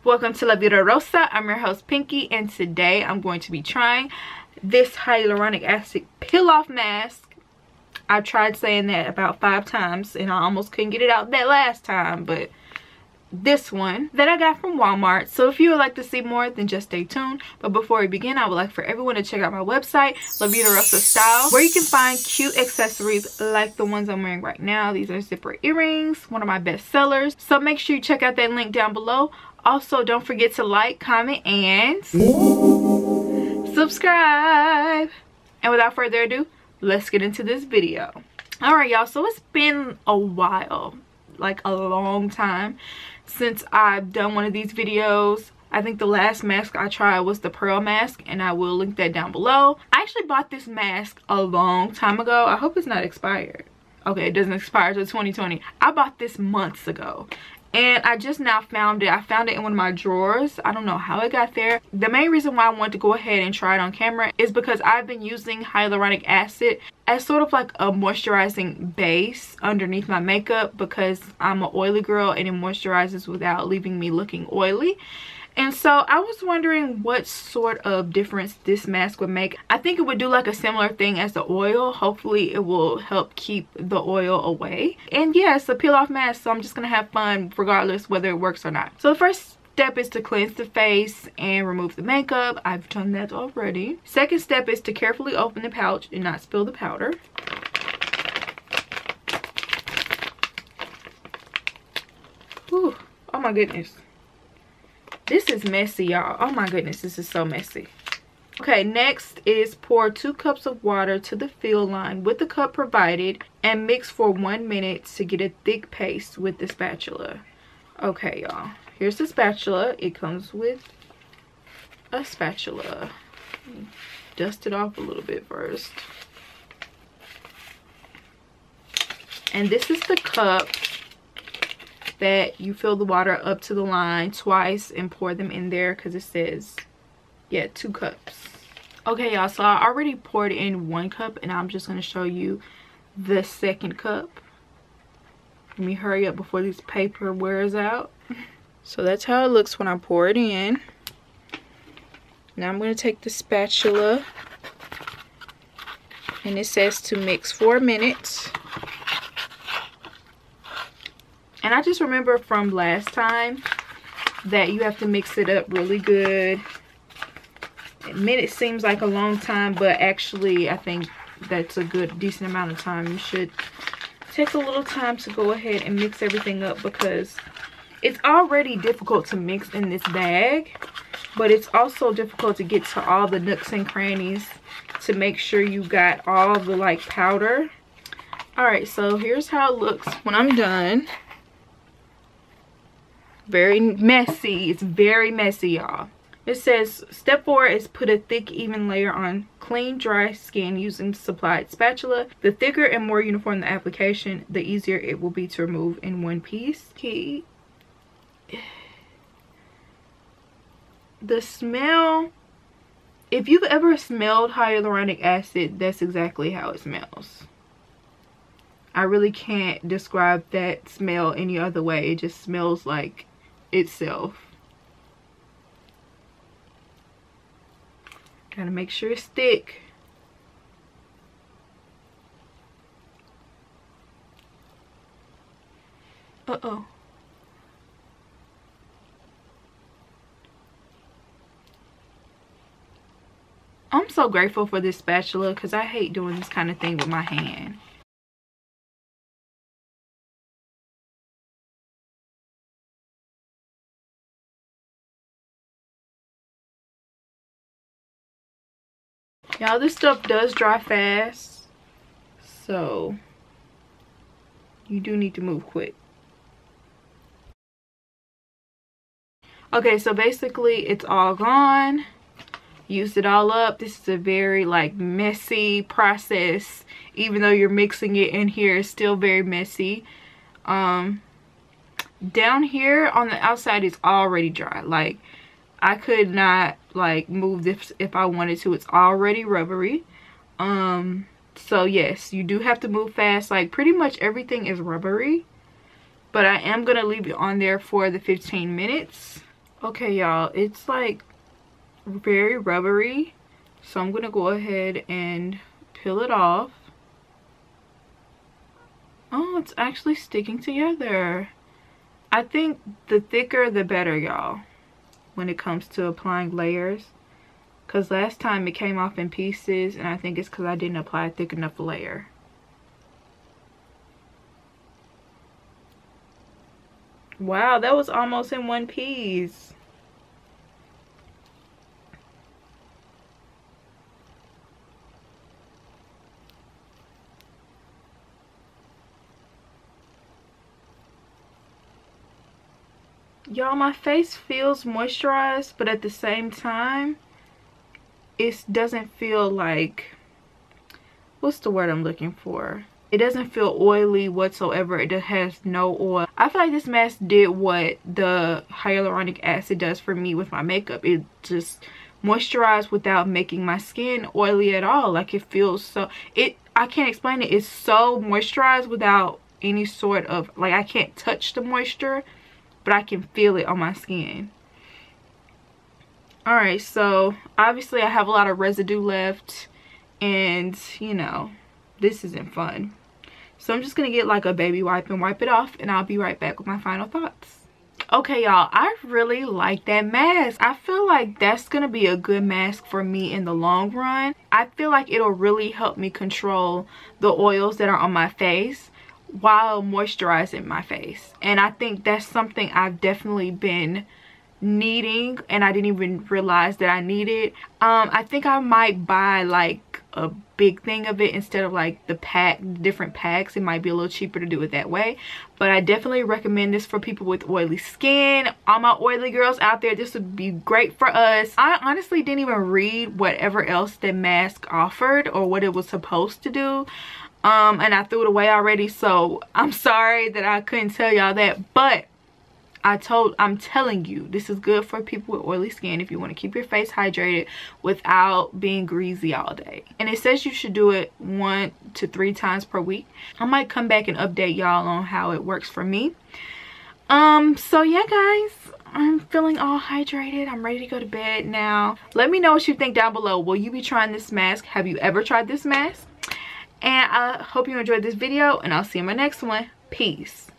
Welcome to La Vida Rosa. I'm your host Pinky, and today I'm going to be trying this hyaluronic acid peel off mask. I tried saying that about 5 times and I almost couldn't get it out that last time, but this one that I got from Walmart. So if you would like to see more, then just stay tuned. But before we begin, I would like for everyone to check out my website, La Vida Rosa Style, where you can find cute accessories like the ones I'm wearing right now. These are zipper earrings, one of my best sellers. So make sure you check out that link down below. Also, don't forget to like, comment, and subscribe. And without further ado, let's get into this video. Alright y'all, so it's been a while, like a long time, since I've done one of these videos. I think the last mask I tried was the pearl mask, and I will link that down below. I actually bought this mask a long time ago. I hope it's not expired. Okay, it doesn't expire till 2020. I bought this months ago, and I just now found it. I found it in one of my drawers. I don't know how it got there. The main reason why I wanted to go ahead and try it on camera is because I've been using hyaluronic acid as sort of like a moisturizing base underneath my makeup, because I'm an oily girl and it moisturizes without leaving me looking oily. And so I was wondering what sort of difference this mask would make. I think it would do like a similar thing as the oil. Hopefully it will help keep the oil away. And yeah, it's a peel off mask, so I'm just gonna have fun regardless whether it works or not. So the first step is to cleanse the face and remove the makeup. I've done that already. Second step is to carefully open the pouch and not spill the powder. Whew. Oh my goodness. This is messy, y'all. Oh my goodness, this is so messy. Okay, next is pour 2 cups of water to the fill line with the cup provided and mix for 1 minute to get a thick paste with the spatula. Okay, y'all. Here's the spatula. It comes with a spatula. Dust it off a little bit first. And this is the cup that you fill the water up to the line twice and pour them in there, because it says, yeah, 2 cups. Okay y'all, so I already poured in 1 cup and I'm just going to show you the second cup. Let me hurry up before this paper wears out. So that's how it looks when I pour it in. Now I'm going to take the spatula, and it says to mix for a minute. And I just remember from last time that you have to mix it up really good. A minute seems like a long time, but actually I think that's a good, decent amount of time. You should take a little time to go ahead and mix everything up, because it's already difficult to mix in this bag, but it's also difficult to get to all the nooks and crannies to make sure you got all the like powder. Alright, so here's how it looks when I'm done. Very messy. It's very messy, y'all. It says step 4 is put a thick even layer on clean dry skin using supplied spatula. The thicker and more uniform the application, the easier it will be to remove in one piece. Okay. The smell, if you've ever smelled hyaluronic acid, that's exactly how it smells. I really can't describe that smell any other way. It just smells like itself. Gotta make sure it's thick. Uh-oh. I'm so grateful for this spatula, because I hate doing this kind of thing with my hand. Y'all, this stuff does dry fast, so you do need to move quick. Okay, so basically it's all gone. Used it all up. This is a very like messy process. Even though you're mixing it in here, it's still very messy. Down here on the outside is already dry. Like, I could not like move this if I wanted to. It's already rubbery. So yes, you do have to move fast. Like, pretty much everything is rubbery, but I am gonna leave it on there for the 15 minutes. Okay, y'all, it's like very rubbery, so I'm gonna go ahead and peel it off. Oh, it's actually sticking together. I think the thicker the better, y'all, when it comes to applying layers, because last time it came off in pieces, and I think it's because I didn't apply a thick enough layer. Wow, that was almost in one piece. Y'all, my face feels moisturized, but at the same time, it doesn't feel like, what's the word I'm looking for? It doesn't feel oily whatsoever. It just has no oil. I feel like this mask did what the hyaluronic acid does for me with my makeup. It just moisturized without making my skin oily at all. Like, it feels so, I can't explain it. It's so moisturized without any sort of, like, I can't touch the moisture, but I can feel it on my skin. Alright, so obviously I have a lot of residue left, and you know, this isn't fun. So I'm just gonna get like a baby wipe and wipe it off, and I'll be right back with my final thoughts. Okay, y'all, I really like that mask. I feel like that's gonna be a good mask for me in the long run. I feel like it'll really help me control the oils that are on my face while moisturizing my face, and I think that's something I've definitely been needing, and I didn't even realize that I needed. I think I might buy like a big thing of it instead of like the different packs. It might be a little cheaper to do it that way, but I definitely recommend this for people with oily skin. All my oily girls out there, this would be great for us. I honestly didn't even read whatever else the mask offered or what it was supposed to do, and I threw it away already, so I'm sorry that I couldn't tell y'all that, but I'm telling you, this is good for people with oily skin if you want to keep your face hydrated without being greasy all day. And it says you should do it 1 to 3 times per week. I might come back and update y'all on how it works for me. So yeah, guys, I'm feeling all hydrated. I'm ready to go to bed now. Let me know what you think down below. Will you be trying this mask? Have you ever tried this mask? And I hope you enjoyed this video, and I'll see you in my next one. Peace.